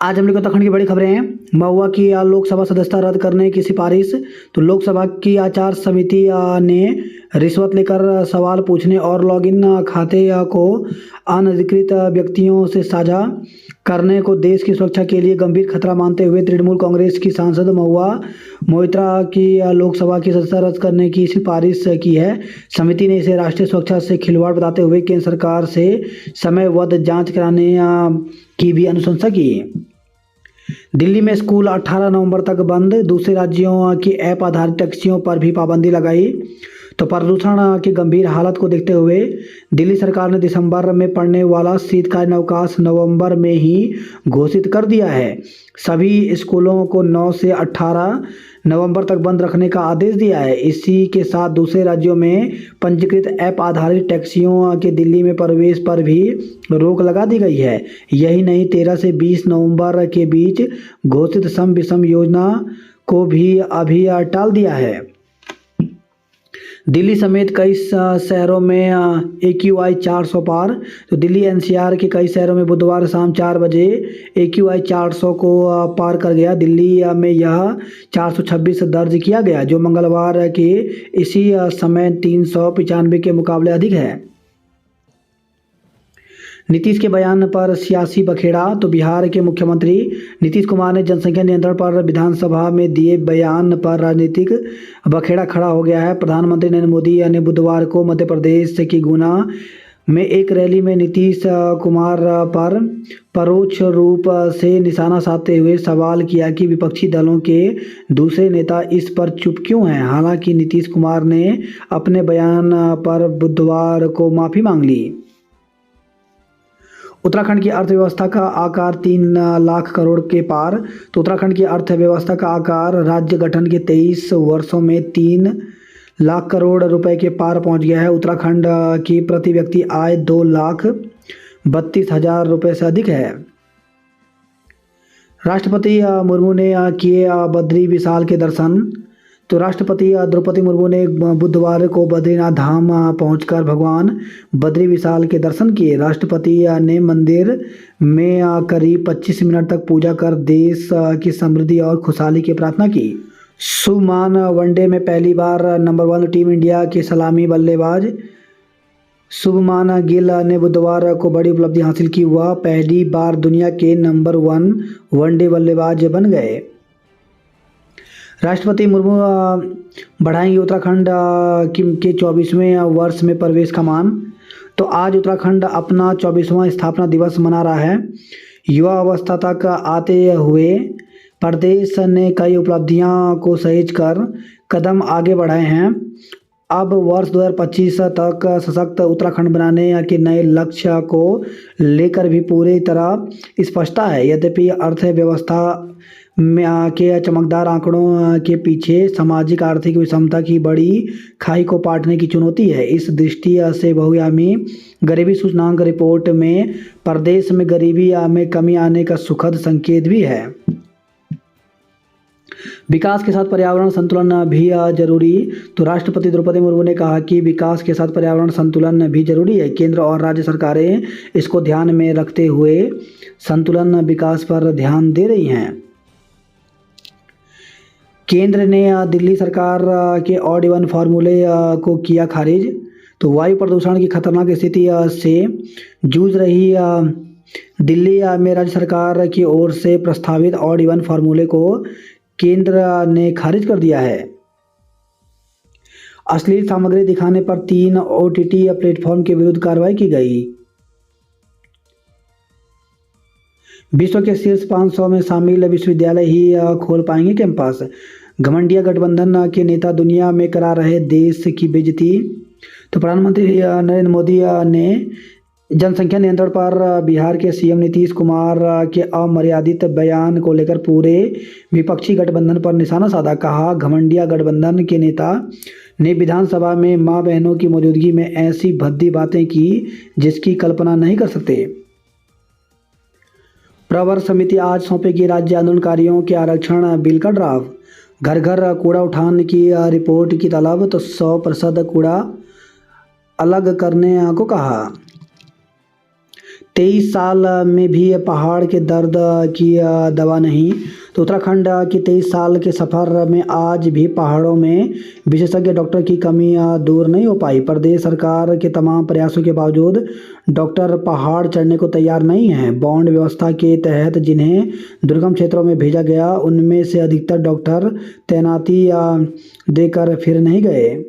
आज हम लोग उत्तराखंड की बड़ी खबरें हैं। महुआ की लोकसभा सदस्यता रद्द करने की सिफारिश। तो लोकसभा की आचार समिति ने रिश्वत लेकर सवाल पूछने और लॉगिन खाते को अनधिकृत व्यक्तियों से साझा करने को देश की सुरक्षा के लिए गंभीर खतरा मानते हुए तृणमूल कांग्रेस की सांसद महुआ मोइत्रा की लोकसभा की सदस्यता रद्द करने की सिफारिश की है। समिति ने इसे राष्ट्रीय सुरक्षा से खिलवाड़ बताते हुए केंद्र सरकार से समयबद्ध जांच कराने की भी अनुशंसा की। दिल्ली में स्कूल 18 नवंबर तक बंद। दूसरे राज्यों की ऐप आधारित टैक्सियों पर भी पाबंदी लगाई। तो प्रदूषण की गंभीर हालत को देखते हुए दिल्ली सरकार ने दिसंबर में पड़ने वाला शीतकालीन अवकाश नवंबर में ही घोषित कर दिया है। सभी स्कूलों को 9 से 18 नवंबर तक बंद रखने का आदेश दिया है। इसी के साथ दूसरे राज्यों में पंजीकृत ऐप आधारित टैक्सियों के दिल्ली में प्रवेश पर भी रोक लगा दी गई है। यही नहीं, 13 से 20 नवंबर के बीच घोषित सम विषम योजना को भी अभी टाल दिया है। दिल्ली समेत कई शहरों में AQI 400 पार। तो दिल्ली NCR के कई शहरों में बुधवार शाम 4 बजे AQI 400 को पार कर गया। दिल्ली में यह 426 दर्ज किया गया, जो मंगलवार के इसी समय 395 के मुकाबले अधिक है। नीतीश के बयान पर सियासी बखेड़ा। तो बिहार के मुख्यमंत्री नीतीश कुमार ने जनसंख्या नियंत्रण पर विधानसभा में दिए बयान पर राजनीतिक बखेड़ा खड़ा हो गया है। प्रधानमंत्री नरेंद्र मोदी ने बुधवार को मध्य प्रदेश के गुना में एक रैली में नीतीश कुमार पर परोक्ष रूप से निशाना साधते हुए सवाल किया कि विपक्षी दलों के दूसरे नेता इस पर चुप क्यों हैं। हालांकि नीतीश कुमार ने अपने बयान पर बुधवार को माफी मांग ली। उत्तराखंड की अर्थव्यवस्था का आकार 3 लाख करोड़ के पार। तो उत्तराखंड की अर्थव्यवस्था का आकार राज्य गठन के 23 वर्षों में 3 लाख करोड़ रुपए के पार पहुंच गया है। उत्तराखंड की प्रति व्यक्ति आय 2,32,000 रुपए से अधिक है। राष्ट्रपति मुर्मू ने किए बद्री विशाल के दर्शन। तो राष्ट्रपति द्रौपदी मुर्मू ने बुधवार को बद्रीनाथ धाम पहुंचकर भगवान बद्री विशाल के दर्शन किए। राष्ट्रपति ने मंदिर में करीब 25 मिनट तक पूजा कर देश की समृद्धि और खुशहाली की प्रार्थना की। शुभमान वनडे में पहली बार नंबर 1 टीम इंडिया के सलामी बल्लेबाज शुभमान गिल ने बुधवार को बड़ी उपलब्धि हासिल की। वह पहली बार दुनिया के नंबर 1 वनडे बल्लेबाज बन गए। राष्ट्रपति मुर्मू बढ़ाएंगे उत्तराखंड के 24वें वर्ष में प्रवेश का मान। तो आज उत्तराखंड अपना 24वां स्थापना दिवस मना रहा है। युवा अवस्था तक आते हुए प्रदेश ने कई उपलब्धियों को सहेज कर कदम आगे बढ़ाए हैं। अब वर्ष 2025 तक सशक्त उत्तराखंड बनाने के नए लक्ष्य को लेकर भी पूरी तरह स्पष्टता है। यद्यपि अर्थव्यवस्था में के चमकदार आंकड़ों के पीछे सामाजिक आर्थिक विषमता की बड़ी खाई को पाटने की चुनौती है। इस दृष्टि से बहुआयामी गरीबी सूचकांक रिपोर्ट में प्रदेश में गरीबी में कमी आने का सुखद संकेत भी है। विकास के साथ पर्यावरण संतुलन भी जरूरी। तो राष्ट्रपति द्रौपदी मुर्मू ने कहा कि विकास के साथ पर्यावरण संतुलन भी जरूरी है। केंद्र और राज्य सरकारें इसको ध्यान में रखते हुए संतुलन विकास पर ध्यान दे रही हैं। केंद्र ने दिल्ली सरकार के ऑड इवन फार्मूले को किया खारिज। तो वायु प्रदूषण की खतरनाक स्थिति से जूझ रही दिल्ली में राज्य सरकार की ओर से प्रस्तावित ऑड इवन फार्मूले को केंद्र ने खारिज कर दिया है। अश्लील सामग्री दिखाने पर 3 OTT प्लेटफॉर्म के विरुद्ध कार्रवाई की गई। विश्व के शीर्ष 500 में शामिल विश्वविद्यालय ही खोल पाएंगे कैंपस। घमंडिया गठबंधन के नेता दुनिया में करा रहे देश की बेइज्जती। तो प्रधानमंत्री नरेंद्र मोदी ने जनसंख्या नियंत्रण पर बिहार के CM नीतीश कुमार के अमर्यादित बयान को लेकर पूरे विपक्षी गठबंधन पर निशाना साधा। कहा, घमंडिया गठबंधन के नेता ने विधानसभा में मां बहनों की मौजूदगी में ऐसी भद्दी बातें की जिसकी कल्पना नहीं कर सकते। प्रवर समिति आज सौंपेगी राज्य आंदोलनकारियों के आरक्षण बिल का ड्राफ्ट। घर घर कूड़ा उठान की रिपोर्ट की तलब, तो 100% कूड़ा अलग करने को कहा। 23 साल में भी पहाड़ के दर्द की दवा नहीं, तो उत्तराखंड की 23 साल के सफ़र में आज भी पहाड़ों में विशेषज्ञ डॉक्टर की कमी दूर नहीं हो पाई। प्रदेश सरकार के तमाम प्रयासों के बावजूद डॉक्टर पहाड़ चढ़ने को तैयार नहीं हैं। बॉन्ड व्यवस्था के तहत जिन्हें दुर्गम क्षेत्रों में भेजा गया, उनमें से अधिकतर डॉक्टर तैनाती देकर फिर नहीं गए।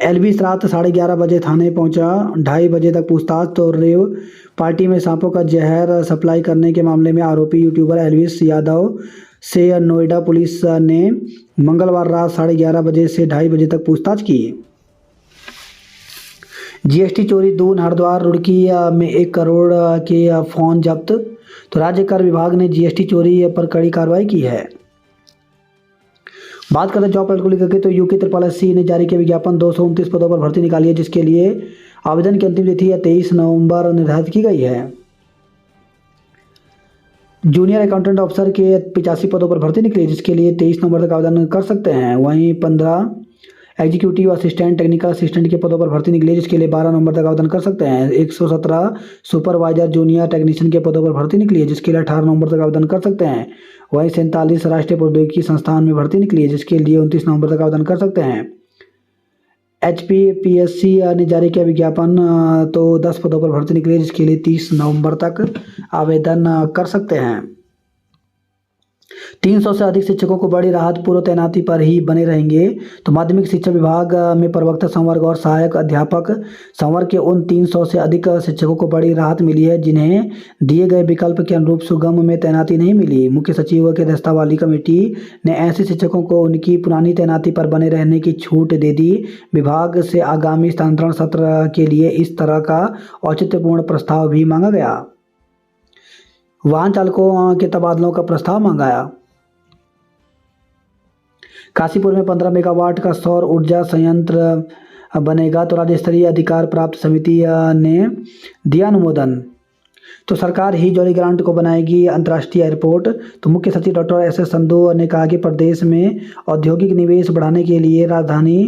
एलबीस रात 11:30 बजे थाने पहुंचा, 2:30 बजे तक पूछताछ, तो रेव पार्टी में सांपों का जहर सप्लाई करने के मामले में आरोपी यूट्यूबर एलविस यादव से नोएडा पुलिस ने मंगलवार रात 11:30 बजे से 2:30 बजे तक पूछताछ की। जीएसटी चोरी दून, हरिद्वार, रुड़की में 1 करोड़ के फोन जब्त, तो राज्य कर विभाग ने जीएसटी चोरी पर कड़ी कार्रवाई की है। बात करते हैं जॉब पोर्टल को लेकर के, तो यूके SSC ने जारी किया विज्ञापन, 229 पदों पर भर्ती निकाली है, जिसके लिए आवेदन की अंतिम तिथि 23 नवंबर निर्धारित की गई है। जूनियर अकाउंटेंट ऑफिसर के 85 पदों पर भर्ती निकली, जिसके लिए 23 नवंबर तक आवेदन कर सकते हैं। वहीं 15 एग्जीक्यूटिव असिस्टेंट, टेक्निकल असिस्टेंट के पदों पर भर्ती निकली, जिसके लिए 12 नवंबर तक आवेदन कर सकते हैं। 117 सुपरवाइजर जूनियर टेक्नीशियन के पदों पर भर्ती निकली है, जिसके लिए 18 नवंबर तक आवेदन कर सकते हैं। वहीं 47 राष्ट्रीय प्रौद्योगिकी संस्थान में भर्ती निकली है, जिसके लिए 29 नवंबर तक आवेदन कर सकते हैं। HPPSC ने जारी किया विज्ञापन, तो 10 पदों पर भर्ती निकली है, जिसके लिए 30 नवंबर तक आवेदन कर सकते हैं। 300 से अधिक शिक्षकों को बड़ी राहत, पूर्व तैनाती पर ही बने रहेंगे। तो माध्यमिक शिक्षा विभाग में प्रवक्ता संवर्ग और सहायक अध्यापक संवर्ग के उन 300 से अधिक शिक्षकों को बड़ी राहत मिली है, जिन्हें दिए गए विकल्प के अनुरूप सुगम में तैनाती नहीं मिली। मुख्य सचिव की अध्यक्षता वाली कमेटी ने ऐसे शिक्षकों को उनकी पुरानी तैनाती पर बने रहने की छूट दे दी। विभाग से आगामी स्थानांतरण सत्र के लिए इस तरह का औचित्यपूर्ण प्रस्ताव भी मांगा गया। वाहन चालकों के तबादलों का प्रस्ताव मंगाया। काशीपुर में 15 मेगावाट का सौर ऊर्जा संयंत्र बनेगा, तो राज्य स्तरीय अधिकार प्राप्त समिति ने दिया अनुमोदन। तो सरकार ही जॉली ग्रांट को बनाएगी अंतर्राष्ट्रीय एयरपोर्ट। तो मुख्य सचिव डॉक्टर SS संधू ने कहा कि प्रदेश में औद्योगिक निवेश बढ़ाने के लिए राजधानी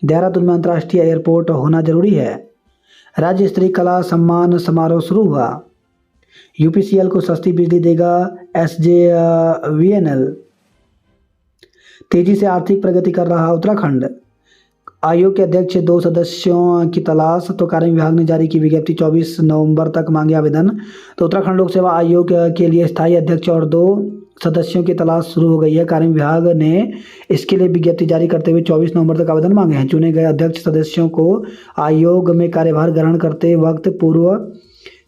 देहरादून में अंतर्राष्ट्रीय एयरपोर्ट होना जरूरी है। राज्य स्तरीय कला सम्मान समारोह शुरू हुआ। UPCL को सस्ती बिजली देगा SJVNL। तेजी से आर्थिक प्रगति कर रहा उत्तराखंड। आयोग के अध्यक्ष 2 सदस्यों की तलाश, तो कार्य विभाग ने जारी की विज्ञप्ति, 24 नवंबर तक मांगे आवेदन। तो उत्तराखंड लोक सेवा आयोग के लिए स्थायी अध्यक्ष और 2 सदस्यों की तलाश शुरू हो गई है। कार्य विभाग ने इसके लिए विज्ञप्ति जारी करते हुए 24 नवंबर तक आवेदन मांगे हैं। चुने गए अध्यक्ष सदस्यों को आयोग में कार्यभार ग्रहण करते वक्त पूर्व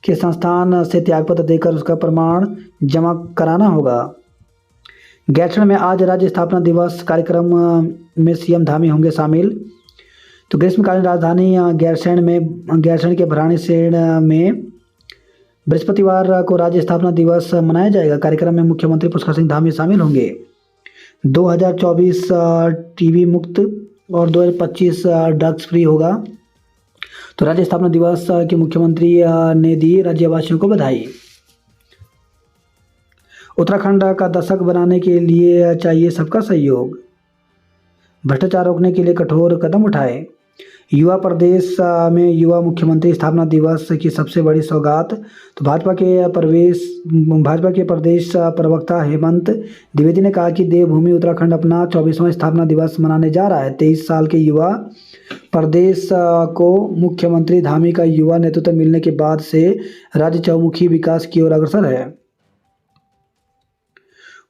के संस्थान से त्यागपत्र देकर उसका प्रमाण जमा कराना होगा। गैरसैंण में आज राज्य स्थापना दिवस कार्यक्रम में CM धामी होंगे शामिल। तो ग्रीष्मकालीन राजधानी गैरसैंण के भराड़ीसैंण में बृहस्पतिवार को राज्य स्थापना दिवस मनाया जाएगा। कार्यक्रम में मुख्यमंत्री पुष्कर सिंह धामी शामिल होंगे। 2024 टीबी मुक्त और 2025 ड्रग्स फ्री होगा। तो राज्य स्थापना दिवस के मुख्यमंत्री ने दी राज्यवासियों को बधाई। उत्तराखंड का दशक बनाने के लिए चाहिए सबका सहयोग। भ्रष्टाचार रोकने के लिए कठोर कदम उठाए। युवा प्रदेश में युवा मुख्यमंत्री स्थापना दिवस की सबसे बड़ी सौगात। तो भाजपा के प्रदेश प्रवक्ता हेमंत द्विवेदी ने कहा कि देवभूमि उत्तराखंड अपना 24वां स्थापना दिवस मनाने जा रहा है। 23 साल के युवा प्रदेश को मुख्यमंत्री धामी का युवा नेतृत्व मिलने के बाद से राज्य चहुमुखी विकास की ओर अग्रसर है।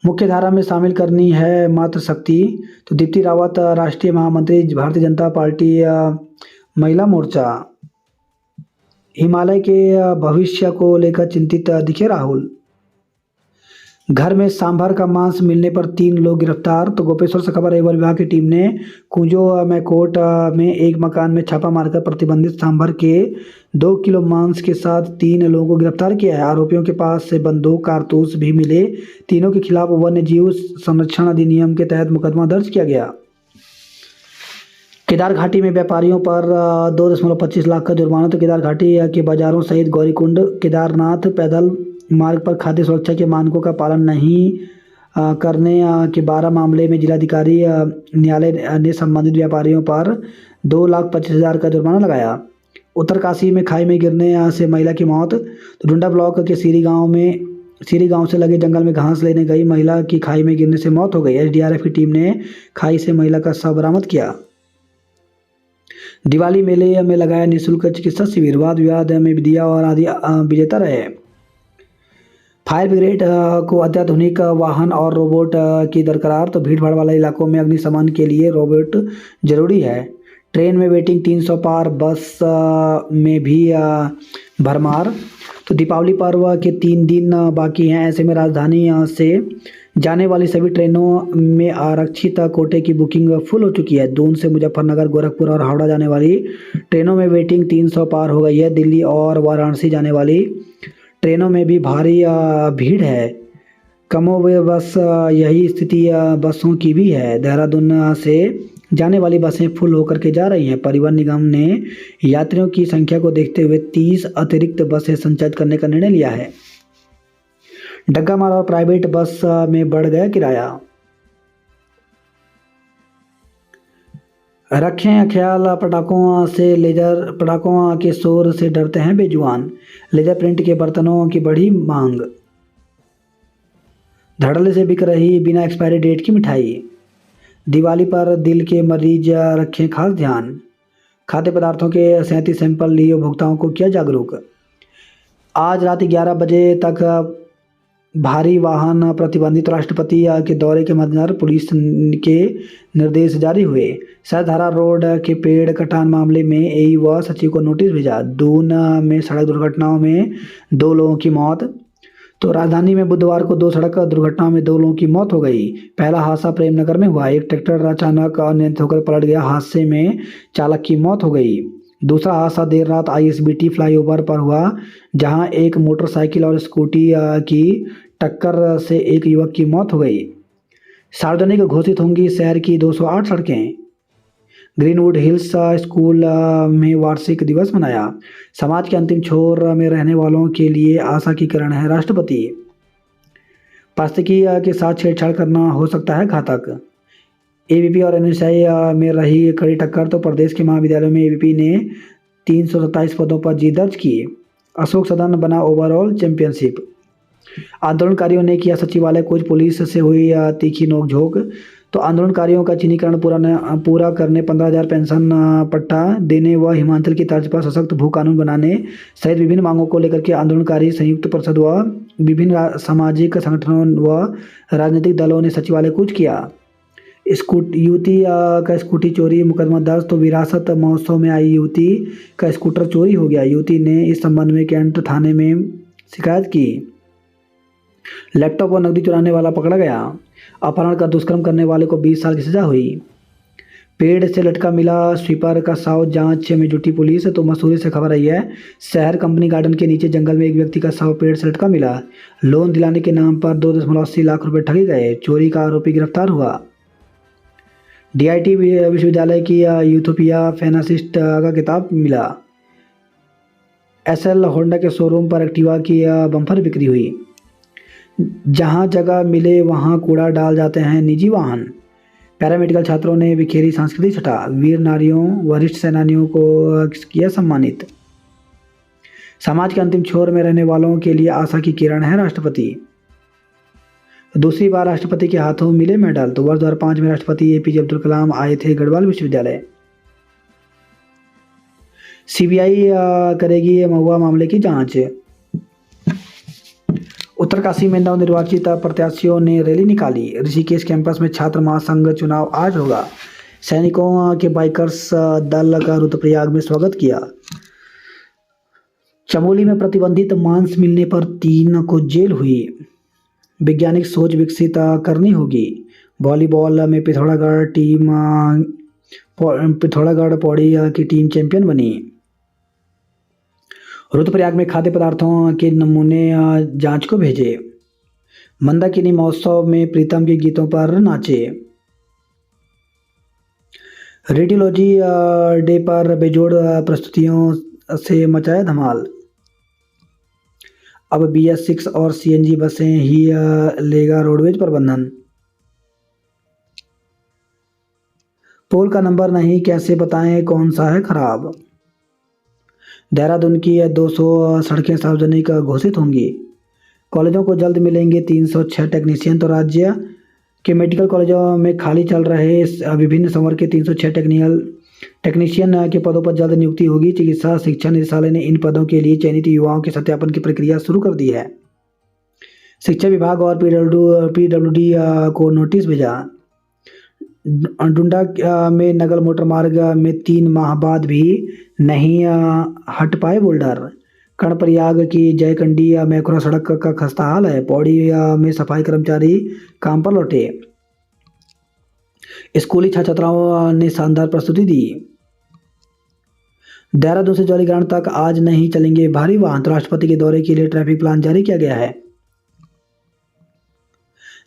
मुख्य धारा में शामिल करनी है मातृशक्ति। तो दीप्ति रावत राष्ट्रीय महामंत्री भारतीय जनता पार्टी महिला मोर्चा। हिमालय के भविष्य को लेकर चिंतित दिखे राहुल। घर में सांभर का मांस मिलने पर 3 लोग गिरफ्तार। तो गोपेश्वर से खबर है, वन विभाग की टीम ने कुंजो मैकोट में एक मकान में छापा मारकर प्रतिबंधित सांभर के 2 किलो मांस के साथ 3 लोगों को गिरफ्तार किया है। आरोपियों के पास से बंदूक कारतूस भी मिले। तीनों के खिलाफ वन्य जीव संरक्षण अधिनियम के तहत मुकदमा दर्ज किया गया। केदार घाटी में व्यापारियों पर 2.25 लाख का जुर्माना। तो केदार घाटी के बाजारों सहित गौरीकुंड केदारनाथ पैदल मार्ग पर खाद्य सुरक्षा के मानकों का पालन नहीं करने के 12 मामले में जिलाधिकारी न्यायालय ने संबंधित व्यापारियों पर 2,25,000 का जुर्माना लगाया। उत्तरकाशी में खाई में गिरने से महिला की मौत। तो डुंडा ब्लॉक के सीरी गांव से लगे जंगल में घास लेने गई महिला की खाई में गिरने से मौत हो गई। एसडीआरएफ की टीम ने खाई से महिला का शव बरामद किया। दिवाली मेले में लगाया निःशुल्क चिकित्सा शिविर, वाद विवाद में दिया और आदि विजेता रहे। फायर ब्रिगेड को अत्याधुनिक वाहन और रोबोट की दरकार। तो भीड़ भाड़ वाले इलाकों में अग्निशमन के लिए रोबोट जरूरी है। ट्रेन में वेटिंग 300 पार, बस में भी भरमार। तो दीपावली पर्व के 3 दिन बाकी हैं, ऐसे में राजधानी से जाने वाली सभी ट्रेनों में आरक्षित कोटे की बुकिंग फुल हो चुकी है। दून से मुजफ्फरनगर, गोरखपुर और हावड़ा जाने वाली ट्रेनों में वेटिंग 300 पार हो गई है। दिल्ली और वाराणसी जाने वाली ट्रेनों में भी भारी भीड़ है। कमोबेश यही स्थिति बसों की भी है। देहरादून से जाने वाली बसें फुल होकर के जा रही हैं। परिवहन निगम ने यात्रियों की संख्या को देखते हुए 30 अतिरिक्त बसें संचालित करने का निर्णय लिया है। डग्गा मार और प्राइवेट बस में बढ़ गया किराया। रखें ख्याल, पटाखों से लेजर पटाखों के शोर से डरते हैं बेजुबान। लेजर प्रिंट के बर्तनों की बढ़ी मांग। धड़ल्ले से बिक रही बिना एक्सपायरी डेट की मिठाई। दिवाली पर दिल के मरीज रखें खास ध्यान। खाद्य पदार्थों के 37 सैंपल लिए उपभोक्ताओं को किया जागरूक। आज रात 11 बजे तक भारी वाहन प्रतिबंधित। राष्ट्रपति के दौरे के मद्देनजर पुलिस के निर्देश जारी हुए। सहधारा रोड के पेड़ कटान मामले में एई व सचिव को नोटिस भेजा। दून में सड़क दुर्घटनाओं में 2 लोगों की मौत। तो राजधानी में बुधवार को 2 सड़क दुर्घटनाओं में 2 लोगों की मौत हो गई। पहला हादसा प्रेमनगर में हुआ। एक ट्रैक्टर अचानक अनियंत्रित होकर पलट गया। हादसे में चालक की मौत हो गई। दूसरा हादसा देर रात आईएसबीटी फ्लाईओवर पर हुआ, जहां एक मोटरसाइकिल और स्कूटी की टक्कर से एक युवक की मौत हो गई। सार्वजनिक घोषित होंगी शहर की 208 सड़कें। ग्रीनवुड हिल्स स्कूल में वार्षिक दिवस मनाया। समाज के अंतिम छोर में रहने वालों के लिए आशा की किरण है राष्ट्रपति। प्लास्टिकी के साथ छेड़छाड़ करना हो सकता है घातक। एबीपी और एनएसआई में रही कड़ी टक्कर। तो प्रदेश के महाविद्यालयों में एबीपी ने 327 पदों पर जीत दर्ज की। अशोक सदन बना ओवरऑल चैंपियनशिप। आंदोलनकारियों ने किया सचिवालय कूच। पुलिस से हुई तीखी नोकझोंक। तो आंदोलनकारियों का चिन्हीकरण पूरा करने, 15,000 पेंशन पट्टा देने व हिमाचल की तर्ज पर सशक्त भू कानून बनाने सहित विभिन्न मांगों को लेकर के आंदोलनकारी संयुक्त परिषद व विभिन्न सामाजिक संगठनों व राजनीतिक दलों ने सचिवालय कूच किया। युवती का स्कूटी चोरी मुकदमा दर्ज। तो विरासत महोत्सव में आई युवती का स्कूटर चोरी हो गया। युवती ने इस संबंध में कैंट थाने में शिकायत की। लैपटॉप और नकदी चुराने वाला पकड़ा गया। अपहरण कर दुष्कर्म करने वाले को 20 साल की सजा हुई। पेड़ से लटका मिला स्वीपर का शव, जांच में जुटी पुलिस। तो मसूरी से खबर आई है। शहर कंपनी गार्डन के नीचे जंगल में एक व्यक्ति का शव पेड़ से लटका मिला। लोन दिलाने के नाम पर 2.80 लाख रुपए ठगे गए। चोरी का आरोपी गिरफ्तार हुआ। डीआईटी विश्वविद्यालय की यूथोपिया फेनासिस्ट का खिताब मिला। एसएल होंडा के शोरूम पर एक्टिवा की बम्पर बिक्री हुई। जहां जगह मिले वहां कूड़ा डाल जाते हैं निजी वाहन। पैरामेडिकल छात्रों ने बिखेरी सांस्कृतिक छटा। वीर नारियों, वरिष्ठ सेनानियों को किया सम्मानित। समाज के अंतिम छोर में रहने वालों के लिए आशा की किरण है राष्ट्रपति। दूसरी बार राष्ट्रपति के हाथों मिले मेडल। तो वर्ष 2005 में राष्ट्रपति एपीजे अब्दुल कलाम आए थे गढ़वाल विश्वविद्यालय। सीबीआई करेगी महुआ मामले की जांच। उत्तरकाशी में नवनिर्वाचित प्रत्याशियों ने रैली निकाली। ऋषिकेश कैंपस में छात्र महासंघ चुनाव आज होगा। सैनिकों के बाइकर्स दल का रुद्रप्रयाग में स्वागत किया। चमोली में प्रतिबंधित मांस मिलने पर 3 को जेल हुई। वैज्ञानिक सोच विकसित करनी होगी। वॉलीबॉल में पिथौरागढ़ पौड़ी की टीम चैंपियन बनी। रुद्रप्रयाग में खाद्य पदार्थों के नमूने जांच को भेजे। मंदाकिनी महोत्सव में प्रीतम के गीतों पर नाचे। रेडियोलॉजी डे पर बेजोड़ प्रस्तुतियों से मचाया धमाल। अब BS6 और CNG बसें ही लेगा रोडवेज प्रबंधन। पोल का नंबर नहीं, कैसे बताएं कौन सा है खराब। देहरादून की 200 सड़कें सार्वजनिक घोषित होंगी। कॉलेजों को जल्द मिलेंगे 306 टेक्नीशियन। तो राज्य के मेडिकल कॉलेजों में खाली चल रहे विभिन्न संवर्ग के 306 टेक्नीशियन के पदों पर जल्द नियुक्ति होगी। चिकित्सा शिक्षा निदेशालय ने इन पदों के लिए चयनित युवाओं के सत्यापन की प्रक्रिया शुरू कर दी है। शिक्षा विभाग और PWD को नोटिस भेजा। डुंडा में नगर मोटर मार्ग में 3 माह बाद भी नहीं हट पाए बोल्डर। कर्णप्रयाग की जयकंडी मैखुरा सड़क का खस्ता हाल है। पौड़ी में सफाई कर्मचारी काम पर लौटे। स्कूली छात्र छात्राओं ने शानदार प्रस्तुति दी। देहरादून से जौलीग्रांट तक आज नहीं चलेंगे भारी वाहन। तो राष्ट्रपति के दौरे के लिए ट्रैफिक प्लान जारी किया गया है।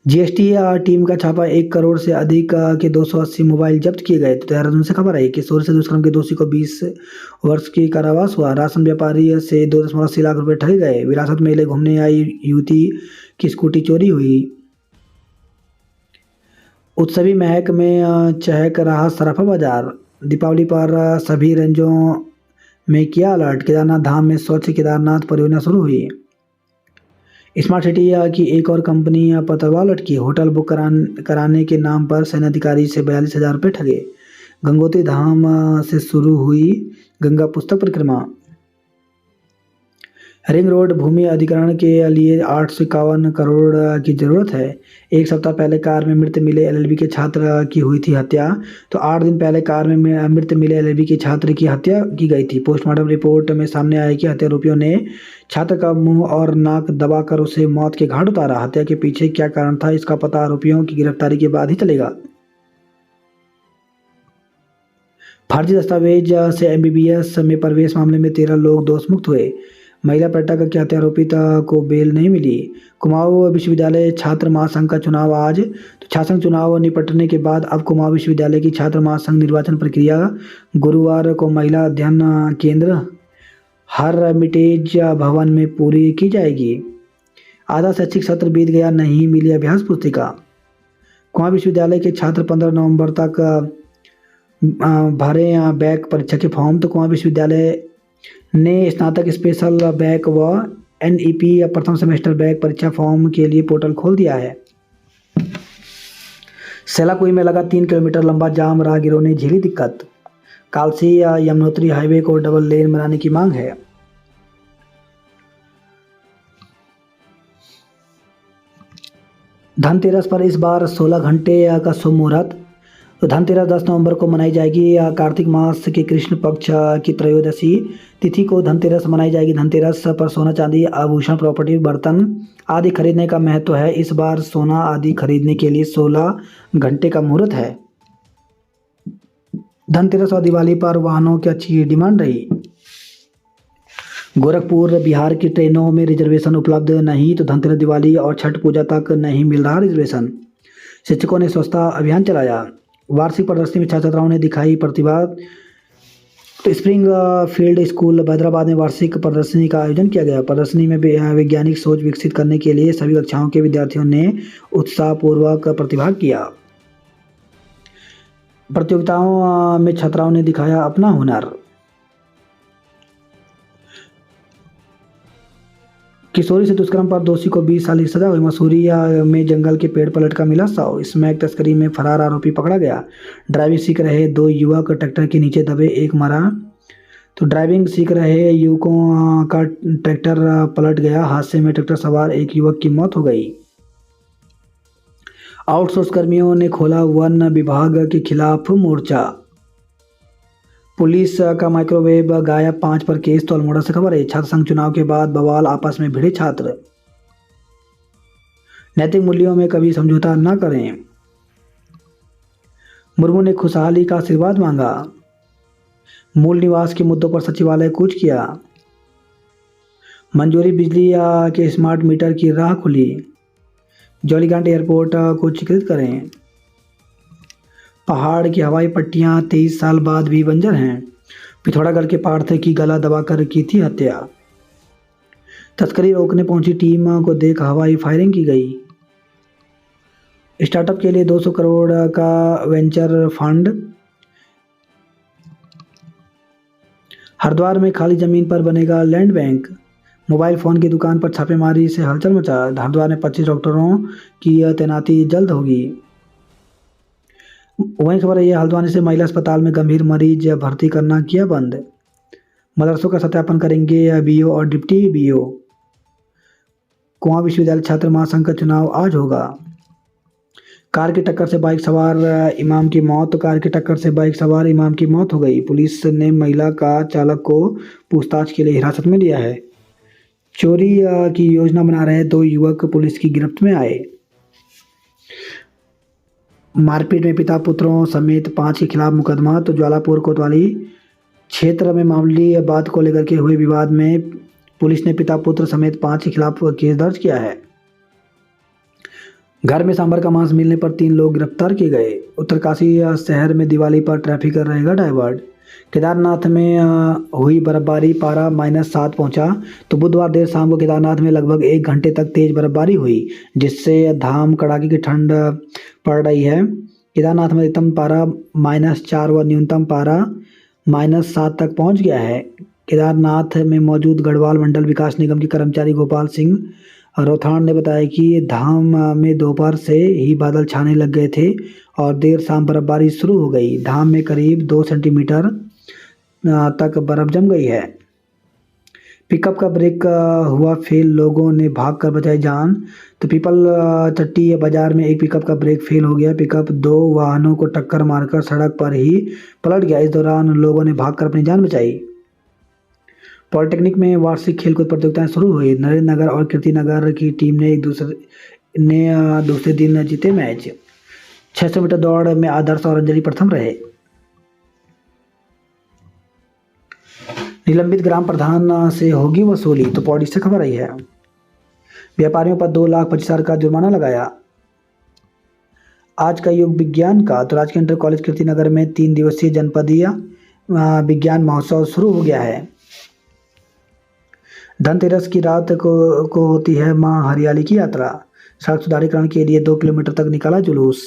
GST टीम का छापा 1 करोड़ से अधिक के 280 मोबाइल जब्त किए गए। तो देहरादून से खबर है कि किशोर से दुष्कर्म के दोषी को 20 वर्ष की कारावास हुआ। राशन व्यापारी से 2.80 लाख रुपए ठगे गए। विरासत मेले घूमने आई युवती की स्कूटी चोरी हुई। उत्सवी महक में चहक रहा सराफा बाजार। दीपावली पर सभी रेंजों में किया अलर्ट। केदारनाथ धाम में स्वच्छ केदारनाथ परियोजना शुरू हुई। स्मार्ट सिटी की एक और कंपनी पतरवा लटकी। होटल बुक कराने के नाम पर सैन्य अधिकारी से 42,000 रुपये ठगे। गंगोत्री धाम से शुरू हुई गंगा पुस्तक परिक्रमा। रिंग रोड भूमि अधिग्रहण के लिए 851 करोड़ की जरूरत है। एक सप्ताह पहले कार में मृत मिले LLB के छात्र की हुई थी हत्या। तो 8 दिन पहले कार में मृत मिले LLB के छात्र की हत्या की गई थी। पोस्टमार्टम रिपोर्ट में सामने आया कि हत्यारोपियों ने छात्र का मुंह और नाक दबाकर उसे मौत के घाट उतारा। हत्या के पीछे क्या कारण था, इसका पता आरोपियों की गिरफ्तारी के बाद ही चलेगा। फर्जी दस्तावेज से MBBS में प्रवेश मामले में 13 लोग दोष मुक्त हुए। महिला पर्यटक के हत्या आरोपित को बेल नहीं मिली। कुमाऊं विश्वविद्यालय छात्र महासंघ का चुनाव आज। तो छात्र चुनाव निपटने के बाद अब कुमाऊं विश्वविद्यालय की छात्र महासंघ निर्वाचन प्रक्रिया गुरुवार को महिला अध्ययन केंद्र हरमिटेज भवन में पूरी की जाएगी। आधा शैक्षिक सत्र बीत गया, नहीं मिली अभ्यास पुस्तिका। कुमाऊं विश्वविद्यालय के छात्र 15 नवंबर तक भरे बैक परीक्षा के फॉर्म। तो कुमाऊं विश्वविद्यालय ने स्नातक स्पेशल बैक व NEP प्रथम सेमेस्टर बैक परीक्षा फॉर्म के लिए पोर्टल खोल दिया है। सेलाकुई में लगा 3 किलोमीटर लंबा जाम, राहगीरों ने झेली दिक्कत। कालसी यमुनोत्री हाईवे को डबल लेन बनाने की मांग है। धनतेरस पर इस बार 16 घंटे का शुभ मुहूर्त। तो धनतेरस 10 नवंबर को मनाई जाएगी। कार्तिक मास के कृष्ण पक्ष की त्रयोदशी तिथि को धनतेरस मनाई जाएगी। धनतेरस पर सोना चांदी आभूषण प्रॉपर्टी बर्तन आदि खरीदने का महत्व है। इस बार सोना आदि खरीदने के लिए 16 घंटे का मुहूर्त है। धनतेरस और दिवाली पर वाहनों की अच्छी डिमांड रही। गोरखपुर बिहार की ट्रेनों में रिजर्वेशन उपलब्ध नहीं। तो धनतेरस दिवाली और छठ पूजा तक नहीं मिल रहा रिजर्वेशन। शिक्षकों ने स्वच्छता अभियान चलाया। वार्षिक प्रदर्शनी में छात्र छात्राओं ने दिखाई प्रतिभा। तो स्प्रिंग फील्ड स्कूल हैदराबाद में वार्षिक प्रदर्शनी का आयोजन किया गया। प्रदर्शनी में वैज्ञानिक सोच विकसित करने के लिए सभी कक्षाओं के विद्यार्थियों ने उत्साहपूर्वक प्रतिभाग किया। प्रतियोगिताओं में छात्राओं ने दिखाया अपना हुनर। किशोरी से दुष्कर्म पर दोषी को 20 साल की सजा हुई। मसूरी में जंगल के पेड़ पर लटका मिला शव। स्मैक तस्करी में फरार आरोपी पकड़ा गया। ड्राइविंग सीख रहे 2 युवक ट्रैक्टर के नीचे दबे, एक मरा। तो ड्राइविंग सीख रहे युवकों का ट्रैक्टर पलट गया। हादसे में ट्रैक्टर सवार एक युवक की मौत हो गई। आउटसोर्स कर्मियों ने खोला वन विभाग के खिलाफ मोर्चा। पुलिस का माइक्रोवेव गायब 5 पर केस। तो अल्मोड़ा से खबर है। छात्र संघ चुनाव के बाद बवाल, आपस में भिड़े छात्र। नैतिक मूल्यों में कभी समझौता न करें। मुर्मू ने खुशहाली का आशीर्वाद मांगा। मूल निवास के मुद्दों पर सचिवालय कूच किया। मंजूरी बिजली के स्मार्ट मीटर की राह खुली। जौलीग्रांट एयरपोर्ट को चित्रित करें। पहाड़ की हवाई पट्टियां 23 साल बाद भी बंजर हैं। पिथौरागढ़ के पार्थ की गला दबाकर की थी हत्या। तस्करी रोकने पहुंची टीम को देख हवाई फायरिंग की गई। स्टार्टअप के लिए 200 करोड़ का वेंचर फंड। हरिद्वार में खाली जमीन पर बनेगा लैंड बैंक। मोबाइल फोन की दुकान पर छापेमारी से हलचल मचा। हरिद्वार में 25 डॉक्टरों की तैनाती जल्द होगी। वहीं खबर है हल्द्वानी से महिला अस्पताल में गंभीर मरीज भर्ती करना किया बंद। मदरसों का सत्यापन करेंगे बीओ और डिप्टी बीओ। कुआं विश्वविद्यालय छात्र महासंघ का चुनाव आज होगा। कार की टक्कर से बाइक सवार इमाम की मौत। कार की टक्कर से बाइक सवार इमाम की मौत हो गई। पुलिस ने महिला का चालक को पूछताछ के लिए हिरासत में लिया है। चोरी की योजना बना रहे 2 युवक पुलिस की गिरफ्त में आए। मारपीट में पिता पुत्रों समेत 5 के खिलाफ मुकदमा। तो ज्वालापुर कोतवाली क्षेत्र में मामूली बात को लेकर के हुए विवाद में पुलिस ने पिता पुत्र समेत 5 के खिलाफ केस दर्ज किया है। घर में सांभर का मांस मिलने पर 3 लोग गिरफ्तार किए गए। उत्तरकाशी शहर में दिवाली पर ट्रैफिक रहेगा डाइवर्ट। केदारनाथ में हुई बर्फबारी, पारा -7 पहुंचा। तो बुधवार देर शाम को केदारनाथ में लगभग 1 घंटे तक तेज बर्फबारी हुई, जिससे धाम कड़ाके की ठंड पड़ रही है। केदारनाथ में अधिकतम पारा -4 व न्यूनतम पारा -7 तक पहुंच गया है। केदारनाथ में मौजूद गढ़वाल मंडल विकास निगम के कर्मचारी गोपाल सिंह रोथाण ने बताया कि धाम में दोपहर से ही बादल छाने लग गए थे और देर शाम बर्फबारी शुरू हो गई। धाम में करीब 2 सेंटीमीटर तक बर्फ जम गई है। पिकअप का ब्रेक हुआ फेल, लोगों ने भागकर बचाई जान। तो पीपल चट्टी बाजार में एक पिकअप का ब्रेक फेल हो गया। पिकअप 2 वाहनों को टक्कर मारकर सड़क पर ही पलट गया। इस दौरान लोगों ने भागकर अपनी जान बचाई। पॉलिटेक्निक में वार्षिक खेलकूद प्रतियोगिताएं शुरू हुई। नरेंद्र नगर और कीर्तिनगर की टीम ने दूसरे दिन जीते मैच। 600 मीटर दौड़ में आदर्श और अंजलि प्रथम रहे। निलंबित ग्राम प्रधान से होगी वसूली। तो पौड़ी से खबर आई है। व्यापारियों पर 2,25,000 का जुर्माना लगाया। आज का युग विज्ञान का। तो राजकीय इंटर कॉलेज कीर्तिनगर में 3 दिवसीय जनपदीय विज्ञान महोत्सव शुरू हो गया है। धनतेरस की रात को होती है मां हरियाली की यात्रा। सड़क सुधारीकरण के लिए 2 किलोमीटर तक निकाला जुलूस।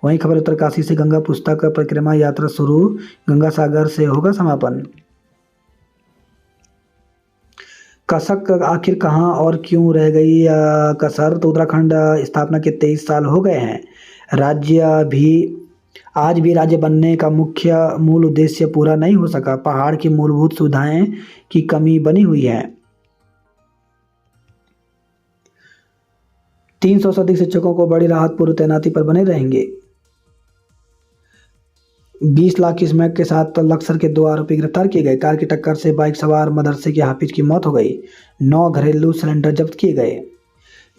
वहीं खबर उत्तरकाशी से गंगा पुस्तक परिक्रमा यात्रा शुरू। गंगा सागर से होगा समापन। कसक आखिर कहां और क्यों रह गई कसर। तो उत्तराखंड स्थापना के 23 साल हो गए हैं। आज भी राज्य बनने का मूल उद्देश्य पूरा नहीं हो सका। पहाड़ की मूलभूत सुविधाएं की कमी बनी हुई है। 300 से अधिक शिक्षकों को बड़ी राहत, पूर्व तैनाती पर बने रहेंगे। 20 लाख की स्मैक के साथ लक्सर के 2 आरोपी गिरफ्तार किए गए। कार की टक्कर से बाइक सवार मदरसे के हाफिज की मौत हो गई। 9 घरेलू सिलेंडर जब्त किए गए।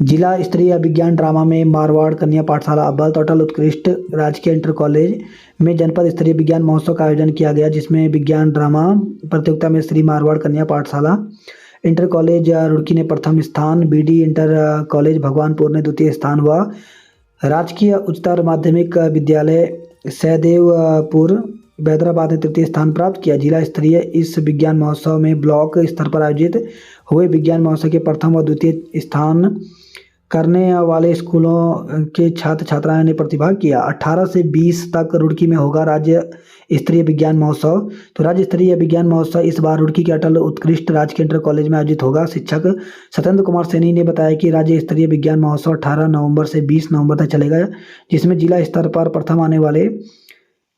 जिला स्तरीय विज्ञान ड्रामा में मारवाड़ कन्या पाठशाला अव्वल। तो अटल उत्कृष्ट राजकीय इंटर कॉलेज में जनपद स्तरीय विज्ञान महोत्सव का आयोजन किया गया, जिसमें विज्ञान ड्रामा प्रतियोगिता में श्री मारवाड़ कन्या पाठशाला इंटर कॉलेज रुड़की ने प्रथम स्थान, बीडी इंटर कॉलेज भगवानपुर ने द्वितीय स्थान व राजकीय उच्चतर माध्यमिक विद्यालय सहदेवपुर हैदराबाद ने तृतीय स्थान प्राप्त किया। जिला स्तरीय इस विज्ञान महोत्सव में ब्लॉक स्तर पर आयोजित हुए विज्ञान महोत्सव के प्रथम व द्वितीय स्थान करने वाले स्कूलों के छात्र छात्राओं ने प्रतिभाग किया। 18 से 20 तक रुड़की में होगा राज्य स्तरीय विज्ञान महोत्सव। तो राज्य स्तरीय विज्ञान महोत्सव इस बार रुड़की के अटल उत्कृष्ट राजकीय इंटर कॉलेज में आयोजित होगा। शिक्षक सत्येंद्र कुमार सैनी ने बताया कि राज्य स्तरीय विज्ञान महोत्सव 18 नवंबर से 20 नवंबर तक चलेगा, जिसमें जिला स्तर पर प्रथम आने वाले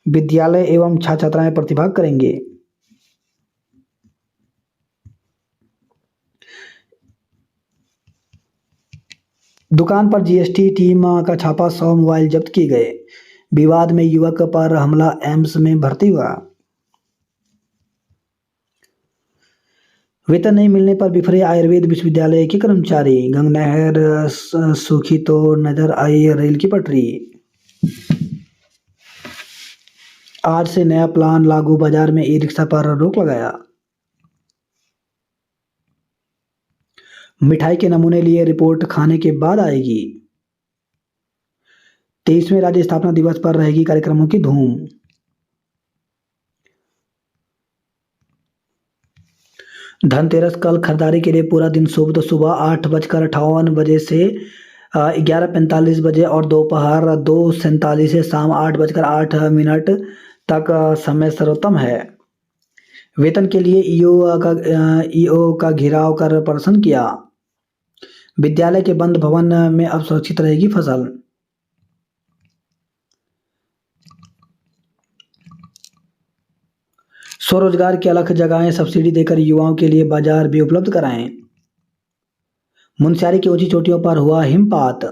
विद्यालय एवं छात्र छात्राएं प्रतिभाग करेंगे। दुकान पर जीएसटी टीम का छापा, 100 मोबाइल जब्त किए गए। विवाद में युवक पर हमला, एम्स में भर्ती हुआ। वेतन नहीं मिलने पर बिफरे आयुर्वेद विश्वविद्यालय के कर्मचारी। गंगनहर सूखी तो नजर आई रेल की पटरी। आज से नया प्लान लागू, बाजार में ई रिक्शा पर रोक लगाया। मिठाई के नमूने लिए रिपोर्ट खाने के बाद आएगी। 23वें राज्य स्थापना दिवस पर रहेगी कार्यक्रमों की धूम। धनतेरस कल खरीदारी के लिए पूरा दिन शुभ। तो सुबह 8:58 से 11:45 और दोपहर 2:47 से शाम 8:08 तक समय सर्वोत्तम है। वेतन के लिए ईओ का घेराव कर प्रदर्शन किया। विद्यालय के बंद भवन में अब सुरक्षित रहेगी फसल। स्वरोजगार की अलग जगहें सब्सिडी देकर युवाओं के लिए बाजार भी उपलब्ध कराएं। मुनस्यारी की ऊंची चोटियों पर हुआ हिमपात।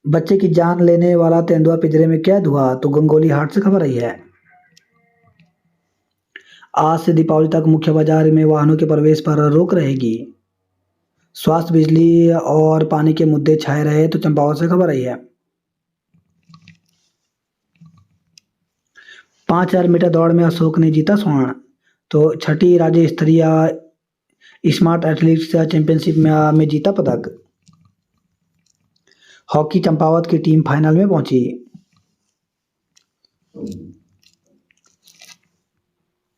बच्चे की जान लेने वाला तेंदुआ पिंजरे में कैद हुआ। तो गंगोली हाट से खबर आई है। आज से दीपावली तक मुख्य बाजार में वाहनों के प्रवेश पर रोक रहेगी। स्वास्थ्य, बिजली और पानी के मुद्दे छाए रहे। तो चंपावत से खबर आई है। 5000 मीटर दौड़ में अशोक ने जीता स्वर्ण। तो छठी राज्य स्तरीय स्मार्ट एथलेटिक्स चैंपियनशिप में जीता पदक। हॉकी चंपावत की टीम फाइनल में पहुंची।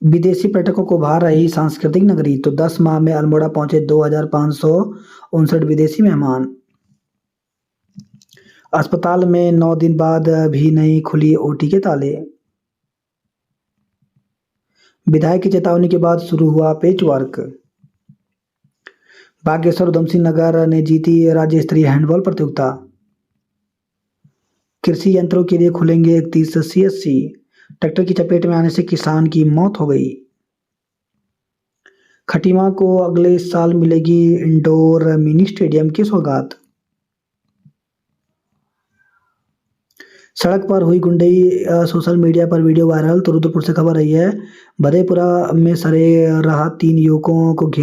विदेशी पर्यटकों को भा रही सांस्कृतिक नगरी। तो 10 माह में अल्मोड़ा पहुंचे 2559 विदेशी मेहमान। अस्पताल में 9 दिन बाद भी नहीं खुली ओटी के ताले। विधायक की चेतावनी के बाद शुरू हुआ पेच वर्क। बागेश्वर उधम सिंह नगर ने जीती राज्य स्तरीय हैंडबॉल प्रतियोगिता। कृषि यंत्रों के लिए खुलेंगे 31 सीएससी। ट्रैक्टर की चपेट में आने से किसान की मौत हो गई। खटीमा को अगले साल मिलेगी इंडोर मिनी स्टेडियम की सौगात। सड़क पर हुई गुंडई, सोशल मीडिया पर वीडियो वायरल। तो रुद्रपुर से खबर आई है। बधेपुरा में सरे रहा 3 युवकों को घेर